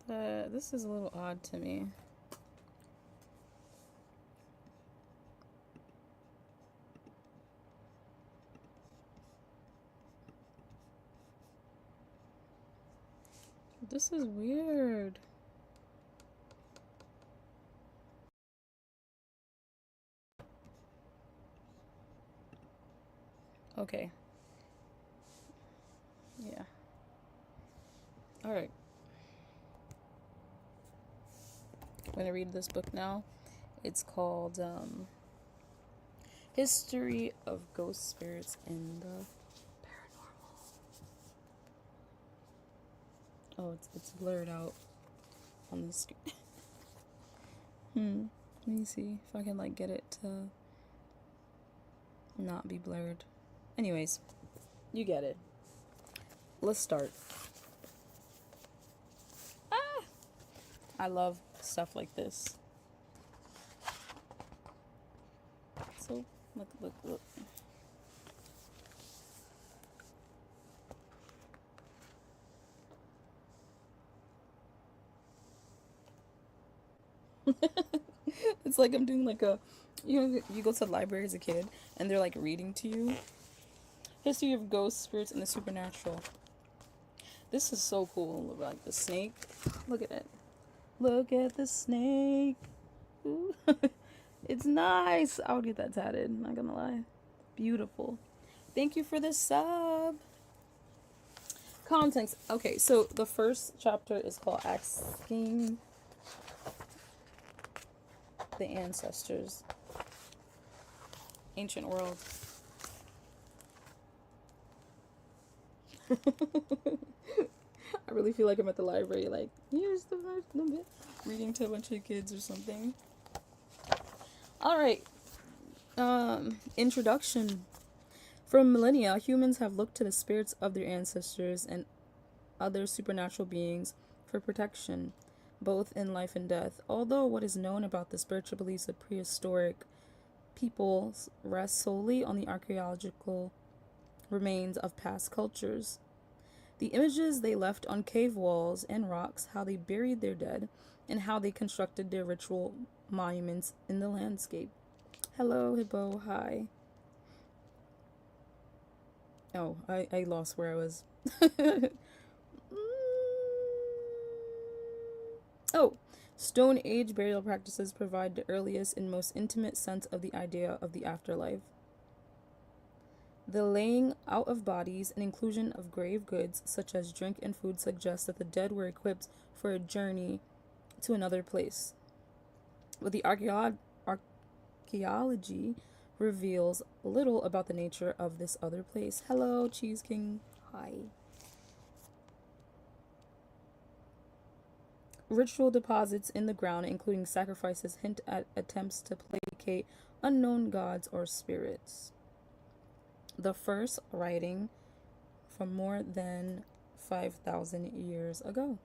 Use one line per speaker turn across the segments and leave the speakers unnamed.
This is a little odd to me. This is weird. Okay. Yeah. All right. I'm gonna read this book now. It's called History of Ghost Spirits in the Paranormal. Oh, it's blurred out on the screen. Let me see if I can like get it to not be blurred. Anyways, you get it. Let's start. I love stuff like this. So, look. It's like I'm doing like a, you go to the library as a kid and they're like reading to you. History of Ghosts, Spirits, and the Supernatural. This is so cool. Like the snake. Look at it. Look at the snake. Ooh. It's nice. I would get that tatted, not gonna lie. Beautiful. Thank you for the sub. Context. Okay, so the first chapter is called Asking the Ancestors. Ancient World. I really feel like I'm at the library, like, here's the first bit. Reading to a bunch of kids or something. Alright. Introduction. For millennia, humans have looked to the spirits of their ancestors and other supernatural beings for protection, both in life and death. Although what is known about the spiritual beliefs of prehistoric peoples rests solely on the archaeological remains of past cultures. The images they left on cave walls and rocks, how they buried their dead, and how they constructed their ritual monuments in the landscape. Hello, Hippo. Hi. Oh, I lost where I was. Oh, Stone Age burial practices provide the earliest and most intimate sense of the idea of the afterlife. The laying out of bodies and inclusion of grave goods, such as drink and food, suggests that the dead were equipped for a journey to another place. But the archaeology reveals little about the nature of this other place. Hello, Cheese King. Hi. Ritual deposits in the ground, including sacrifices, hint at attempts to placate unknown gods or spirits. The first writing from more than 5,000 years ago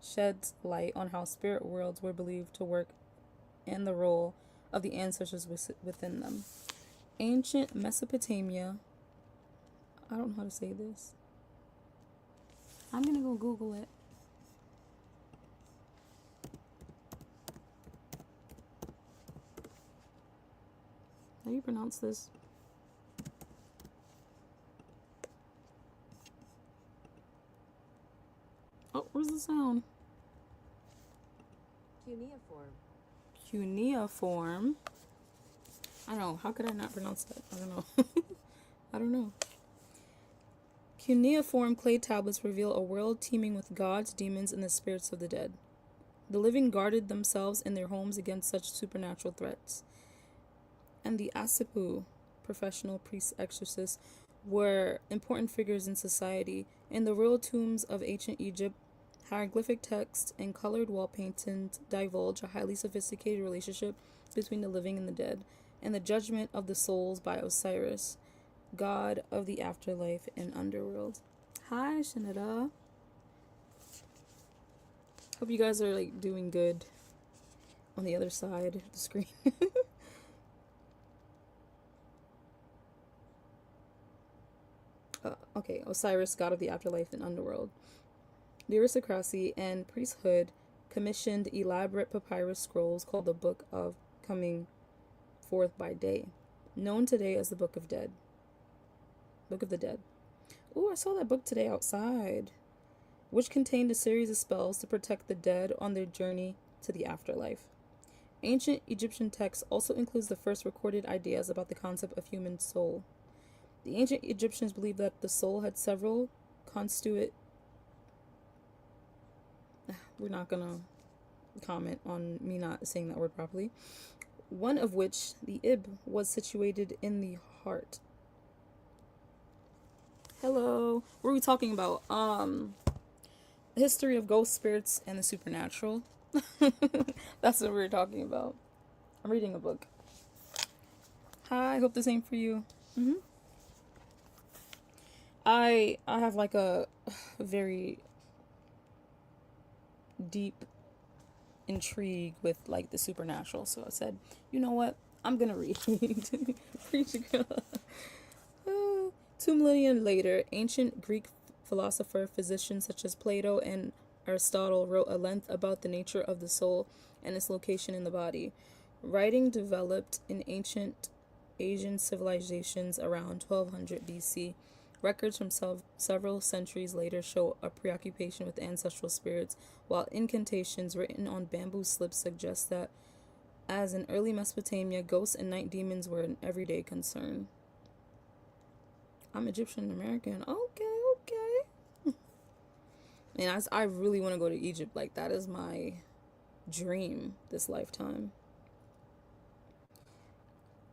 sheds light on how spirit worlds were believed to work and the role of the ancestors within them. Ancient Mesopotamia. I don't know how to say this. I'm gonna go Google it. How do you pronounce this? Oh, where's the sound?
Cuneiform.
Cuneiform. I don't know. How could I not pronounce that? I don't know. I don't know. Cuneiform clay tablets reveal a world teeming with gods, demons, and the spirits of the dead. The living guarded themselves in their homes against such supernatural threats. And the Asipu, professional priests exorcists, were important figures in society. In the royal tombs of ancient Egypt, hieroglyphic texts and colored wall paintings divulge a highly sophisticated relationship between the living and the dead, and the judgment of the souls by Osiris, god of the afterlife and underworld. Hi, Shanada. Hope you guys are like doing good on the other side of the screen. Okay, Osiris, god of the afterlife and underworld. The aristocracy and priesthood commissioned elaborate papyrus scrolls called the Book of Coming Forth by Day, known today as the Book of Dead. Book of the Dead. Ooh, I saw that book today outside, which contained a series of spells to protect the dead on their journey to the afterlife. Ancient Egyptian text also includes the first recorded ideas about the concept of human soul. The ancient Egyptians believed that the soul had several constituent. We're not gonna comment on me not saying that word properly. One of which, the Ib, was situated in the heart. Hello. What are we talking about? The history of ghost spirits and the supernatural. That's what we're talking about. I'm reading a book. Hi, I hope the same for you. I have like a very deep intrigue with like the supernatural, so I said, you know what? I'm gonna read. Preach, girl. 2 millennia later, ancient Greek philosopher, physicians such as Plato and Aristotle wrote at length about the nature of the soul and its location in the body. Writing developed in ancient Asian civilizations around 1200 BC. Records from several centuries later show a preoccupation with ancestral spirits, while incantations written on bamboo slips suggest that, as in early Mesopotamia, ghosts and night demons were an everyday concern. I'm Egyptian American. Okay. And I really want to go to Egypt. Like, that is my dream this lifetime.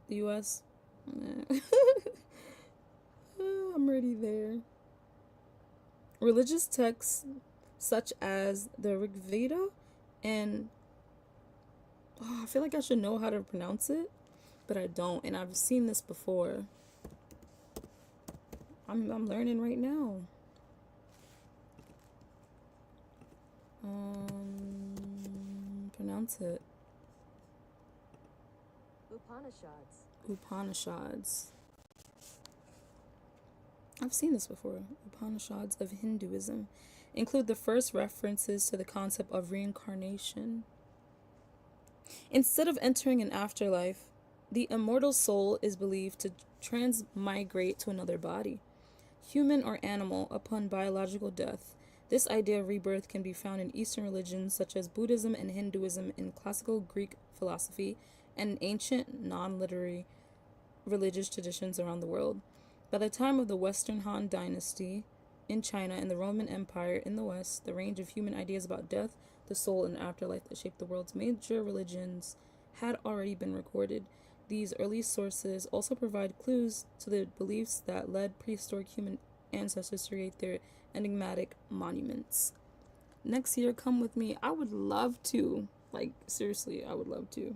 The U.S.? Nah. I'm already there. Religious texts such as the Rig Veda and I feel like I should know how to pronounce it, but I don't, and I've seen this before. I'm learning right now. Pronounce it. Upanishads. I've seen this before. Upanishads of Hinduism include the first references to the concept of reincarnation. Instead of entering an afterlife, the immortal soul is believed to transmigrate to another body, human or animal, upon biological death. This idea of rebirth can be found in Eastern religions such as Buddhism and Hinduism, in classical Greek philosophy, and in ancient, non-literary religious traditions around the world. By the time of the Western Han Dynasty in China and the Roman Empire in the West, the range of human ideas about death, the soul, and afterlife that shaped the world's major religions had already been recorded. These early sources also provide clues to the beliefs that led prehistoric human ancestors to create their enigmatic monuments. Next year, come with me. I would love to. Like, seriously, I would love to.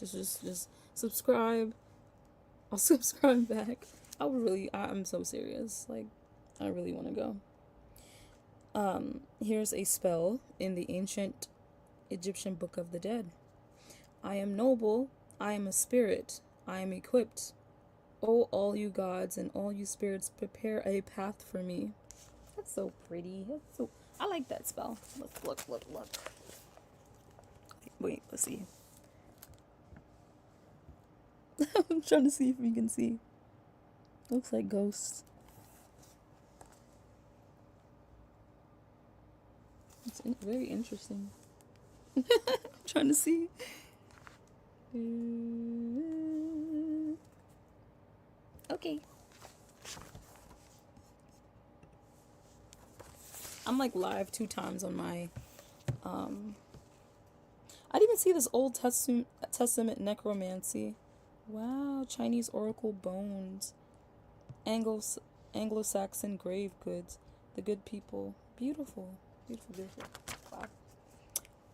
Just subscribe. I'll subscribe back. I'm so serious. Like, I really want to go. Here's a spell in the ancient Egyptian Book of the Dead. I am noble, I am a spirit, I am equipped. O all you gods and all you spirits, prepare a path for me. That's so pretty. I like that spell. Let's look. Wait, let's see. I'm trying to see if we can see. Looks like ghosts. It's very interesting. I'm trying to see. Okay. I'm like live 2 times on my I didn't even see this Old Testament necromancy. Wow, Chinese oracle bones. Anglo-Saxon grave goods. The good people. Beautiful. Wow.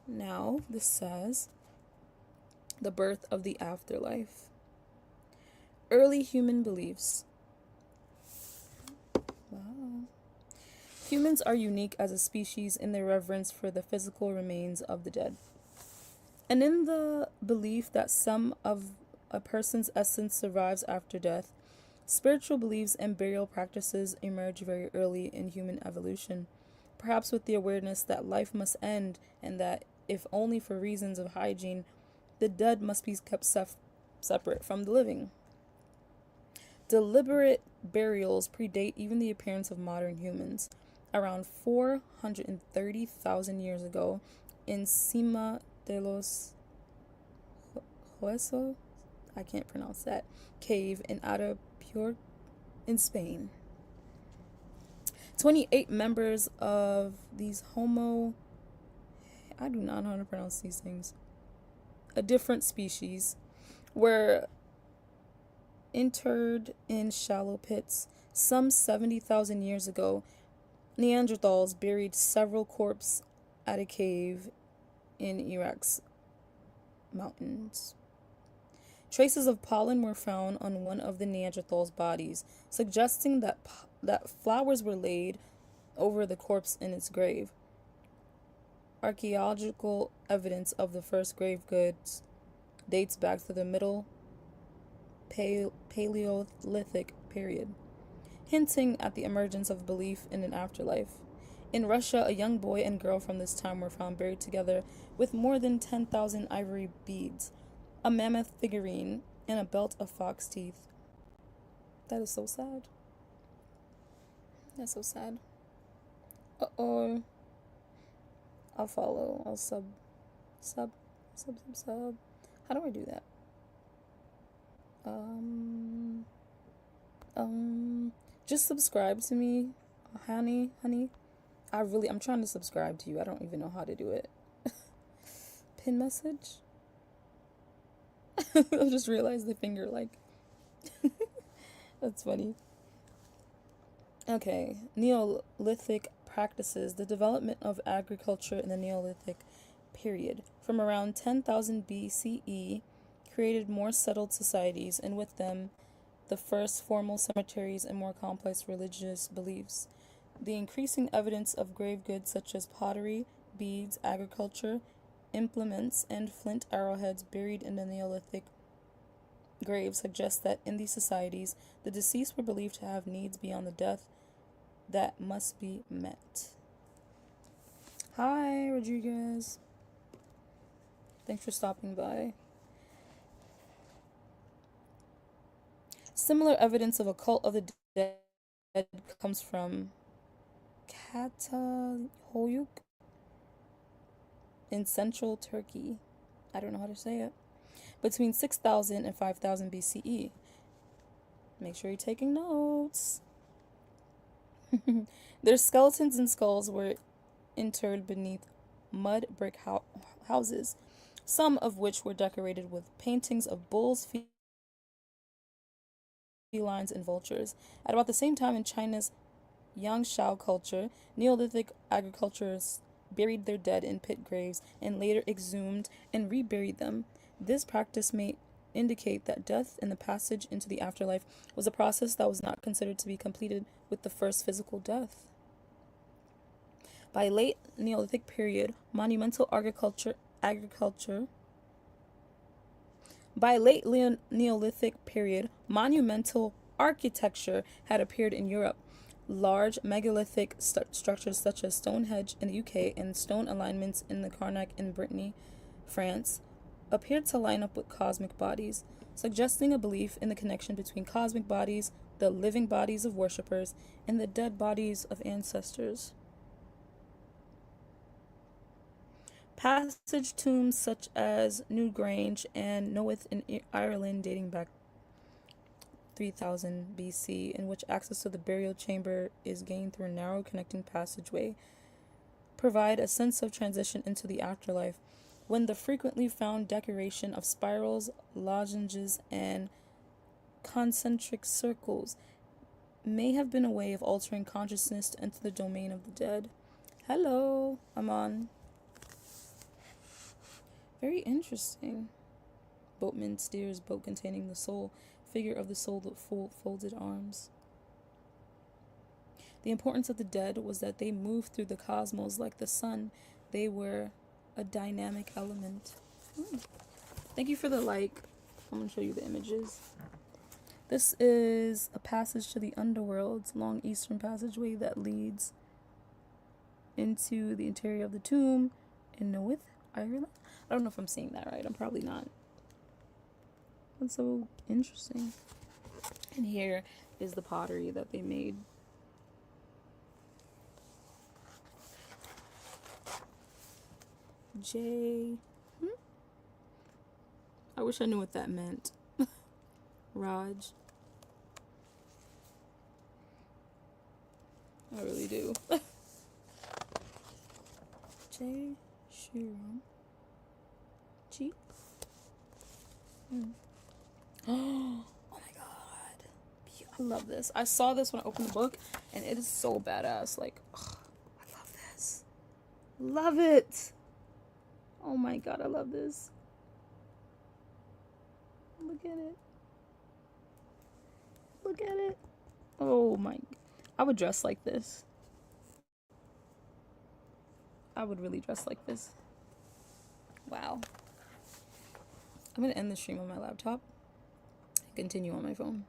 Now, this says the birth of the afterlife. Early human beliefs. Wow. Humans are unique as a species in their reverence for the physical remains of the dead, and in the belief that some of a person's essence survives after death. Spiritual beliefs and burial practices emerge very early in human evolution, perhaps with the awareness that life must end and that, if only for reasons of hygiene, the dead must be kept separate from the living. Deliberate burials predate even the appearance of modern humans. Around 430,000 years ago, in Cima de los Huesos, I can't pronounce that, cave in Atapure in Spain. 28 members of these I do not know how to pronounce these things, a different species, were interred in shallow pits. Some 70,000 years ago, Neanderthals buried several corpses at a cave in Iraq's mountains. Traces of pollen were found on one of the Neanderthals' bodies, suggesting that flowers were laid over the corpse in its grave. Archaeological evidence of the first grave goods dates back to the Middle Paleolithic period, hinting at the emergence of belief in an afterlife. In Russia, a young boy and girl from this time were found buried together with more than 10,000 ivory beads, a mammoth figurine, and a belt of fox teeth. That is so sad. That's so sad. Uh-oh. I'll follow. I'll sub. How do I do that? Just subscribe to me, honey. I'm trying to subscribe to you. I don't even know how to do it. Pin message? I just realized the finger, like. That's funny. Okay, Neolithic practices. The development of agriculture in the Neolithic period, from around 10,000 BCE, created more settled societies, and with them, the first formal cemeteries and more complex religious beliefs. The increasing evidence of grave goods such as pottery, beads, agriculture, implements, and flint arrowheads buried in the Neolithic graves suggests that in these societies, the deceased were believed to have needs beyond the death that must be met. Hi, Rodriguez. Thanks for stopping by. Similar evidence of a cult of the dead comes from Katahoyuk in central Turkey. I don't know how to say it. Between 6,000 and 5,000 BCE. Make sure you're taking notes. Their skeletons and skulls were interred beneath mud brick houses, some of which were decorated with paintings of bulls, felines, and vultures. At about the same time in China's Yangshao culture, Neolithic agriculturists buried their dead in pit graves and later exhumed and reburied them. This practice may indicate that death and the passage into the afterlife was a process that was not considered to be completed with the first physical death. By late Neolithic period, monumental Neolithic period, monumental architecture had appeared in Europe. Large megalithic structures such as Stonehenge in the UK and stone alignments in the Karnak in Brittany, France, appeared to line up with cosmic bodies, suggesting a belief in the connection between cosmic bodies, the living bodies of worshippers, and the dead bodies of ancestors. Passage tombs such as Newgrange and Knowith in Ireland, dating back 3000 BC, in which access to the burial chamber is gained through a narrow connecting passageway, provide a sense of transition into the afterlife, when the frequently found decoration of spirals, lozenges, and concentric circles may have been a way of altering consciousness to enter the domain of the dead. Hello, Aman. Very interesting. Boatman steers boat containing the soul, figure of the soul with folded arms. The importance of the dead was that they moved through the cosmos like the sun. They were a dynamic element. Thank you for the like. I'm going to show you the images. This is a passage to the underworld, long eastern passageway that leads into the interior of the tomb in Nowith, Ireland. I don't know if I'm saying that right. I'm probably not. That's so interesting. And here is the pottery that they made. J. I wish I knew what that meant. Raj. I really do. J. Shuram. G. Oh my god. I love this. I saw this when I opened the book, and it is so badass. Like, oh, I love this. Love it. Oh my god, I love this. Look at it. Look at it. Oh my. I would dress like this. I would really dress like this. Wow. I'm going to end the stream on my laptop and continue on my phone.